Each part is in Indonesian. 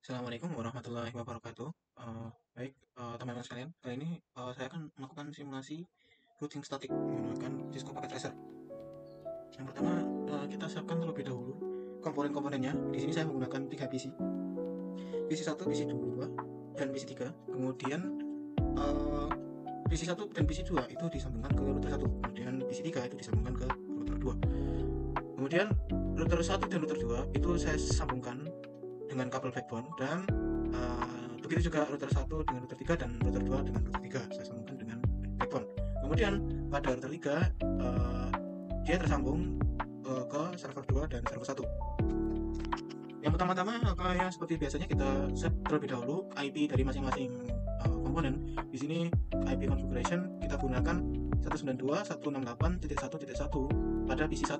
Assalamualaikum warahmatullahi wabarakatuh. Baik, teman-teman sekalian, kali ini saya akan melakukan simulasi routing statik menggunakan Cisco Packet Tracer. Yang pertama, kita siapkan terlebih dahulu komponen-komponennya. Di sini saya menggunakan 3 PC, PC 1, PC 2, dan PC 3. Kemudian PC 1 dan PC 2 itu disambungkan ke router 1, kemudian PC 3 itu disambungkan ke router 2. Kemudian router 1 dan router 2 itu saya sambungkan dengan kabel backbone, dan begitu juga router 1 dengan router 3 dan router 2 dengan router 3 saya sambungkan dengan backbone. Kemudian pada router 3 dia tersambung ke server 2 dan server 1. Yang pertama-tama kayak seperti biasanya kita set terlebih dahulu IP dari masing-masing komponen. Di sini IP configuration kita gunakan 192.168.1.1 pada PC 1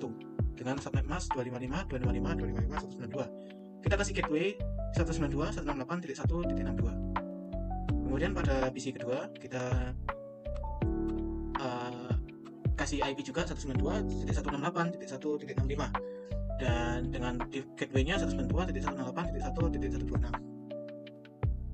dengan subnet mask 255.255.255.192. Kita kasih gateway 192.168.1.62. Kemudian pada PC kedua kita kasih IP juga 192.168.1.65 dan dengan gateway-nya 192.168.1.126.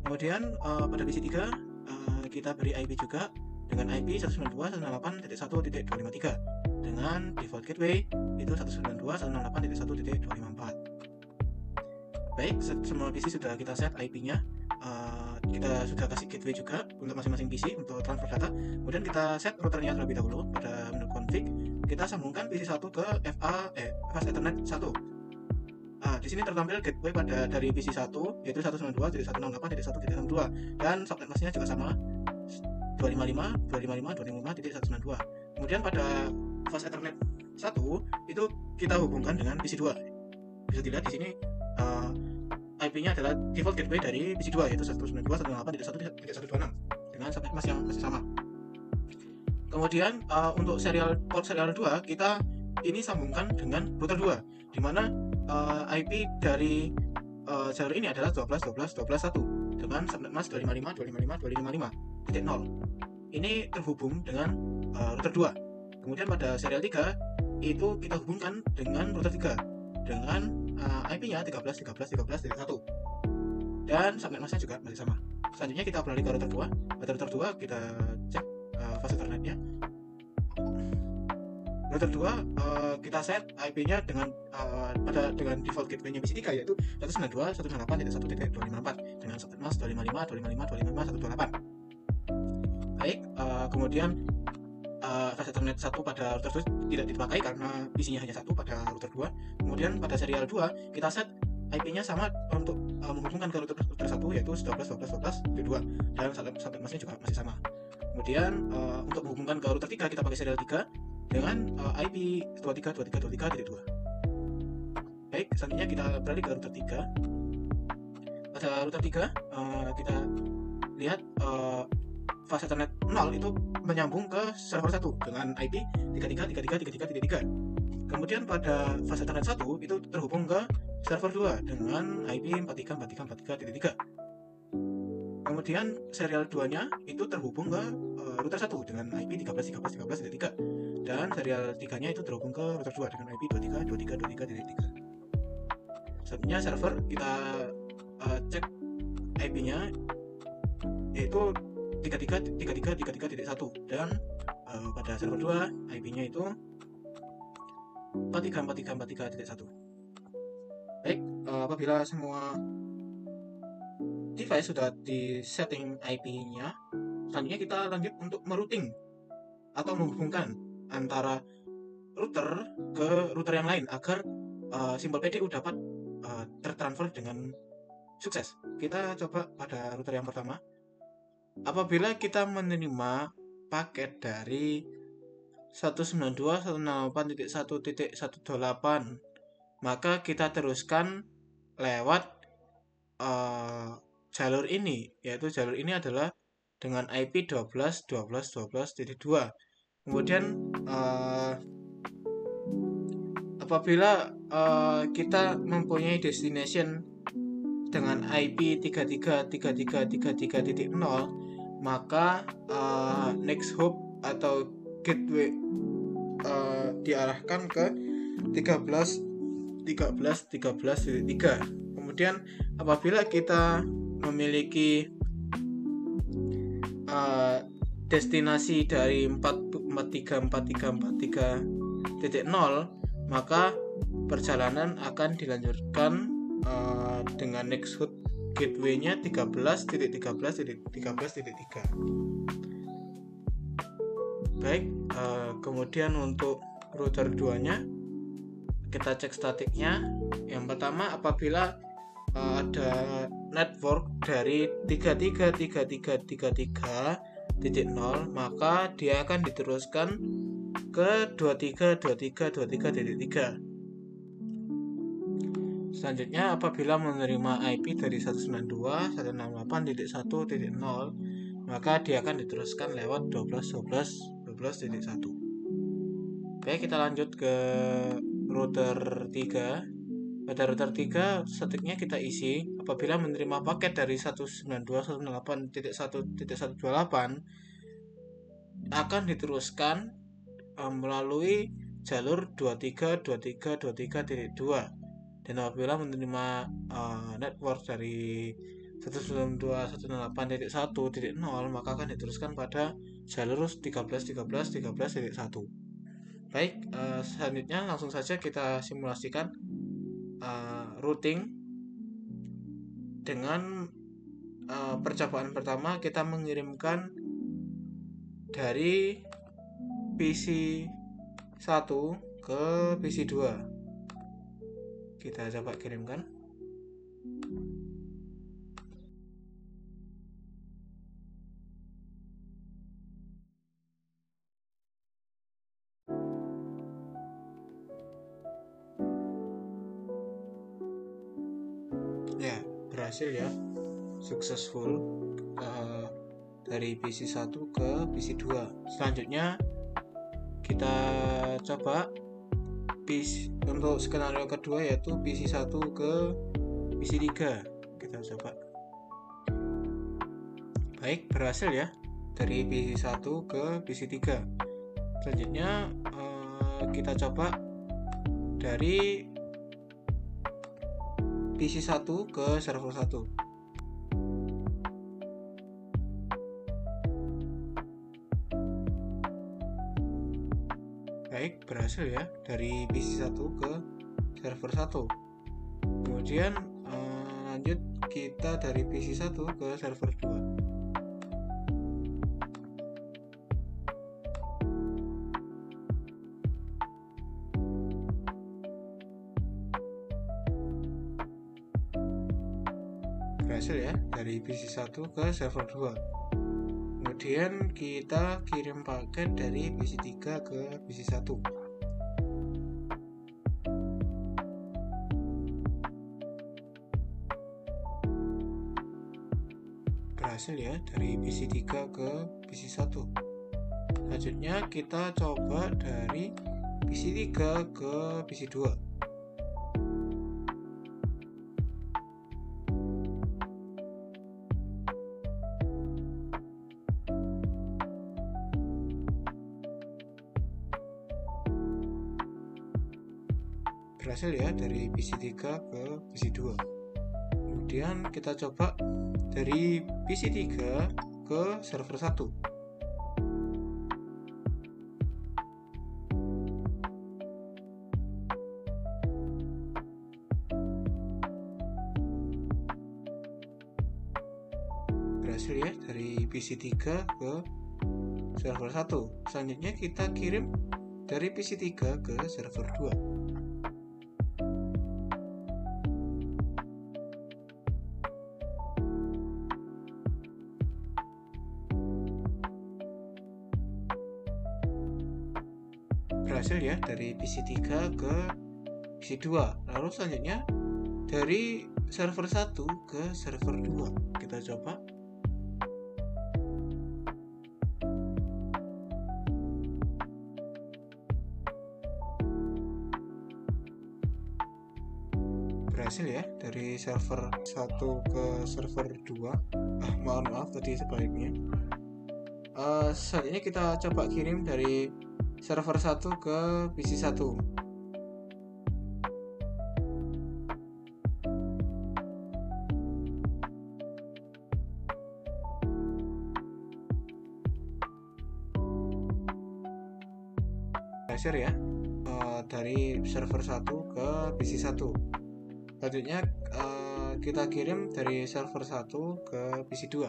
Kemudian pada PC 3 kita beri IP juga dengan IP 192.168.1.253 dengan default gateway itu 192.168.1.254. Baik, semua PC sudah kita set IP-nya. Kita sudah kasih gateway juga untuk masing-masing PC untuk transfer data. Kemudian kita set routernya terlebih dahulu. Pada menu config kita sambungkan PC 1 ke Fast Ethernet 1. Di sini tertampil gateway dari PC 1 yaitu 192.168.1.62 dan subnet masknya juga sama 255.255.255.192. Kemudian pada Fast Ethernet 1 itu kita hubungkan dengan PC 2. Bisa dilihat di sini IP-nya adalah default gateway dari PC 2 yaitu 192.168.1.126 dengan subnet mask yang masih sama. Kemudian untuk port serial 2 kita ini sambungkan dengan router 2, di mana IP dari jalur ini adalah 12.12.12.1 dengan subnet mask 255.255.255.0. Ini terhubung dengan router 2. Kemudian pada serial 3 itu kita hubungkan dengan router 3 dengan IP-nya 13.13.13.1 dan subnet masknya juga masih sama. Selanjutnya kita beralih ke router 2. Pada router 2 kita cek fast ethernetnya. Router 2 kita set IP-nya dengan default gateway-nya PC 3 yaitu 192.168.1.254 dengan subnet mask 255.255.255.128. Baik, kemudian fast ethernet 1 pada router 2 tidak dipakai karena PC-nya hanya satu pada router 2. Kemudian pada serial 2 kita set IP-nya sama untuk menghubungkan ke router 1 yaitu 12.12.12.2 dan subnet masknya juga masih sama. Kemudian untuk menghubungkan ke router 3 kita pakai serial 3 dengan IP 23.23.23.2. Baik, selanjutnya kita beralih ke router 3. Pada router 3 kita lihat Fast Ethernet 0 itu menyambung ke server 1 dengan IP 33.33.33.3. Kemudian pada Fast Ethernet 1 itu terhubung ke server 2 dengan IP 43.43.43.3. Kemudian serial 2-nya itu terhubung ke router 1 dengan IP 13.13.13.3 dan serial 3-nya itu terhubung ke router 2 dengan IP 23.23.23.3. Selanjutnya server kita cek IP-nya yaitu 33.33.33.1 dan pada server 2 IP-nya itu 43.43.43.1. Baik, apabila semua device sudah di setting IP-nya, selanjutnya kita lanjut untuk merouting atau menghubungkan antara router ke router yang lain agar simbol PDU dapat tertransfer dengan sukses. Kita coba pada router yang pertama. Apabila kita menerima paket dari 192.168.1.128, maka kita teruskan lewat jalur ini, yaitu jalur ini adalah dengan IP 12.12.12.2. Kemudian apabila kita mempunyai destination dengan IP 33.33.33.0, maka next hop atau gateway diarahkan ke 13.13.13.3. Kemudian apabila kita memiliki destinasi dari 4434343.0, maka perjalanan akan dilanjutkan dengan next hot gateway-nya 13.13.13.3. Baik, kemudian untuk router 2-nya kita cek statiknya. Yang pertama, apabila ada network dari 333333.0, maka dia akan diteruskan ke 232323.3. Selanjutnya, apabila menerima IP dari 192.168.1.0, maka dia akan diteruskan lewat 12.12.12.1. Baik, kita lanjut ke router 3. Pada router 3, statiknya kita isi. Apabila menerima paket dari 192.168.1.128, akan diteruskan melalui jalur 232323.2. Dan apabila menerima network dari 192.168.1.0, maka akan diteruskan pada jalur 13.13.13.1. Baik, selanjutnya langsung saja kita simulasikan routing dengan percobaan pertama. Kita mengirimkan dari PC 1 ke PC 2. Kita coba kirimkan. Ya, berhasil ya, successful dari PC 1 ke PC 2. Selanjutnya kita coba untuk skenario kedua, yaitu PC 1 ke PC 3. Kita coba. Baik, berhasil ya, dari PC 1 ke PC 3. Selanjutnya kita coba dari PC 1 ke server 1. Baik, berhasil ya, dari PC 1 ke server 1. Kemudian lanjut kita dari PC 1 ke server 2. Berhasil ya, dari PC 1 ke server 2. Kemudian kita kirim paket dari PC 3 ke PC 1. Berhasil ya, dari PC 3 ke PC 1. Selanjutnya kita coba dari PC 3 ke PC 2. Berhasil ya, dari PC 3 ke PC 2. Kemudian kita coba dari PC 3 ke server 1. Berhasil ya, dari PC 3 ke server 1. Selanjutnya kita kirim dari PC 3 ke server 2. Berhasil ya, dari PC 3 ke PC 2. Lalu selanjutnya dari server 1 ke server 2. Kita coba. Berhasil ya, dari server 1 ke server 2. Maaf tadi sebaliknya. Selanjutnya kita coba kirim dari server 1 ke PC 1. tracer ya, dari server 1 ke PC 1. Selanjutnya kita kirim dari server 1 ke PC 2.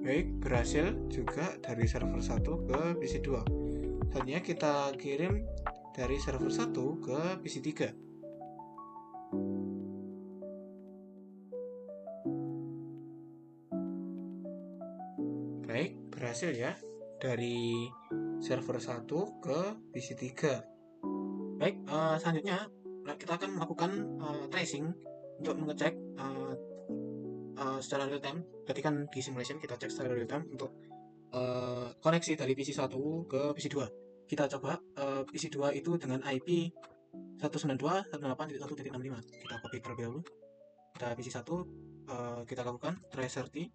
Baik, berhasil juga dari server 1 ke PC 2. Selanjutnya kita kirim dari server 1 ke PC 3. Baik, berhasil ya dari server 1 ke PC 3. Baik, selanjutnya kita akan melakukan tracing untuk mengecek secara real time. Berarti kan di simulation kita cek secara real time untuk koneksi dari PC 1 ke PC 2. Kita coba PC 2 itu dengan IP 192.168.1.65. Kita copy terlebih dahulu. Kita PC 1 kita lakukan tracer T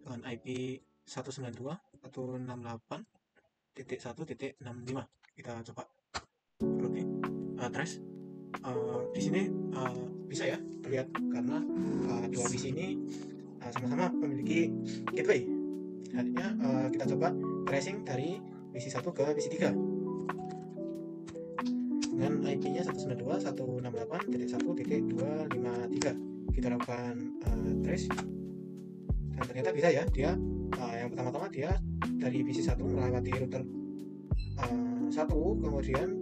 dengan IP 192.168.1.65. Kita coba copy trace. Di sini bisa ya terlihat karena dua PC ini sama-sama memiliki gateway. Selanjutnya kita coba tracing dari PC 1 ke PC 3 dengan IP-nya 192.168.1.253. Kita lakukan trace dan ternyata bisa ya. Dia yang pertama-tama dia dari PC 1 melewati router 1, kemudian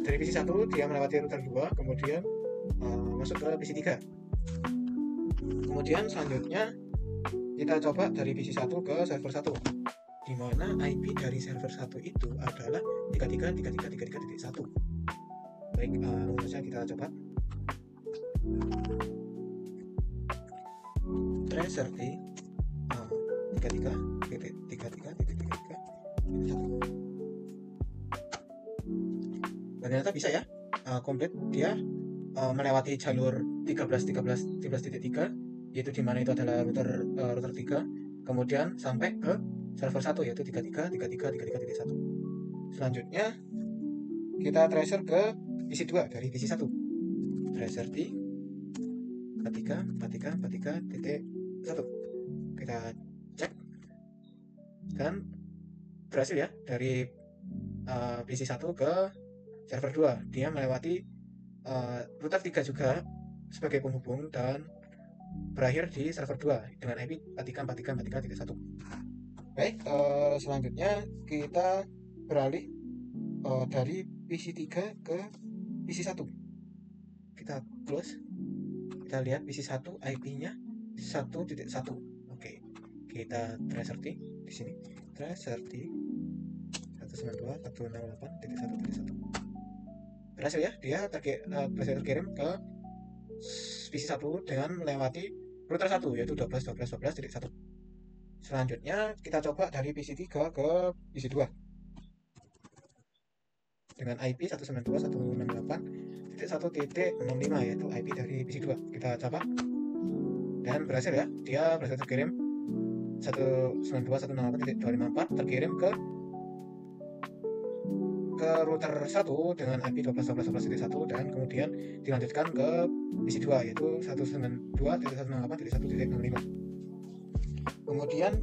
dari PC 1 dia melewati router 2, kemudian masuk ke PC 3. Kemudian selanjutnya kita coba dari PC 1 ke server 1, di mana IP dari server 1 itu adalah 33.33.33.1. Baik, langsung saja kita coba tracer T 33.33.33.1. Ternyata bisa ya, komplit dia melewati jalur 13.13.13.3, yaitu dimana itu adalah router 3, kemudian sampai ke server 1 yaitu 33.33.33.1. Selanjutnya kita tracer ke PC 2 dari PC 1. Tracer T 43.43.43.1. Kita cek dan berhasil ya dari PC 1 ke server 2. Dia melewati router 3 juga sebagai penghubung dan berakhir di server 2 dengan IP 43.43.43.1. Baik, selanjutnya kita beralih dari PC 3 ke PC 1. Kita close. Kita lihat PC 1 IP-nya 1.1. Oke. Kita tracer T di sini. Tracer T 192.168.1.1. Berhasil ya, dia berhasil terkirim ke PC 1 dengan melewati router 1 yaitu 12.12.12.1. Selanjutnya kita coba dari PC 3 ke PC 2 dengan IP 192.168.1.65 yaitu IP dari PC 2. Kita coba dan berhasil ya, dia berhasil terkirim 192.168.254 terkirim ke router 1 dengan IP 12.12.12.1 dan kemudian dilanjutkan ke PC 2 yaitu 192.168.1.65. Kemudian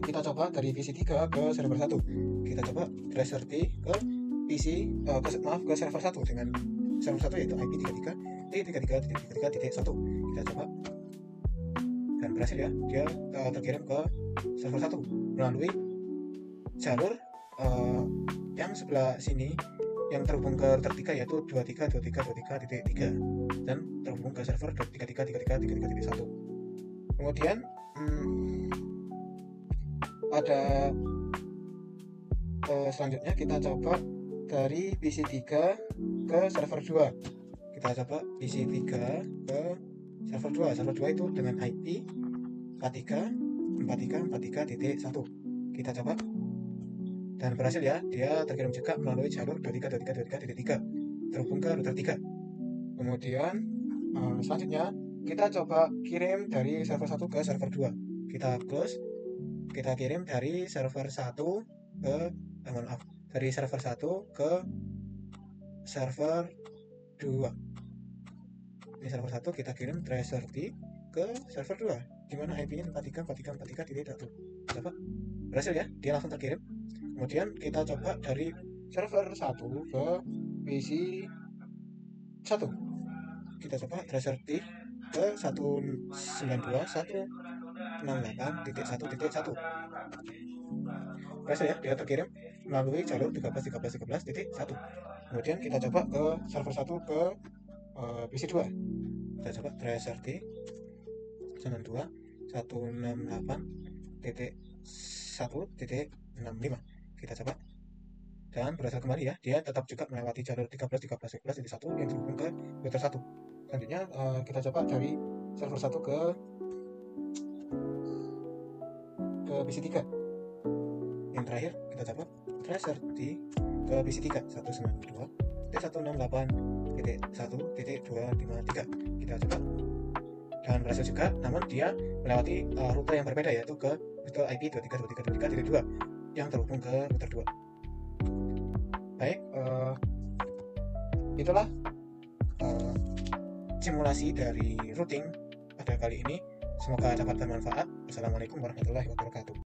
kita coba dari PC 3 ke server 1. Kita coba tracer T ke PC ke server 1 dengan server 1 yaitu IP 33.33.33.1. Kita coba dan berhasil ya, dia terkirim ke server 1 melalui jalur yang sebelah sini yang terhubung ke router 3 yaitu 23.23.23.3 dan terhubung ke server 33.33.33.1. Kemudian ada selanjutnya kita coba dari PC 3 ke server 2. Kita coba PC 3 ke server 2. Server 2 itu dengan IP 43.43.43.1. Kita coba dan berhasil ya, dia terkirim juga melalui jalur 23.23.23.3 terhubung ke router 3. Kemudian selanjutnya kita coba kirim dari server 1 ke server 2. Kita close. Kita kirim dari server 1 ke dari server 1 ke server 2. Ini server 1 kita kirim tracer T ke server 2, dimana IP-nya 434343.1. Coba berhasil ya, dia langsung terkirim. Kemudian kita coba dari server 1 ke PC 1. Kita coba tracer T ke 192.168.1.1. Berhasil ya, dia terkirim melalui jalur 13.13.13.1. Kemudian kita coba ke server 1 ke PC 2. Kita coba tracer T 92.168.1.65. Kita coba dan berhasil kembali ya, dia tetap juga melewati jalur 13.13.13.1 yang terhubung ke router 1. Selanjutnya kita coba dari server 1 ke PC 3. Yang terakhir kita coba tracer T ke PC 3 192.168.1.253. Kita coba dan berhasil juga, namun dia melewati rute yang berbeda, yaitu ke rute IP 23.23.23.2 yang terhubung ke router 2. Baik, itulah simulasi dari routing pada kali ini. Semoga dapat bermanfaat. Wassalamualaikum warahmatullahi wabarakatuh.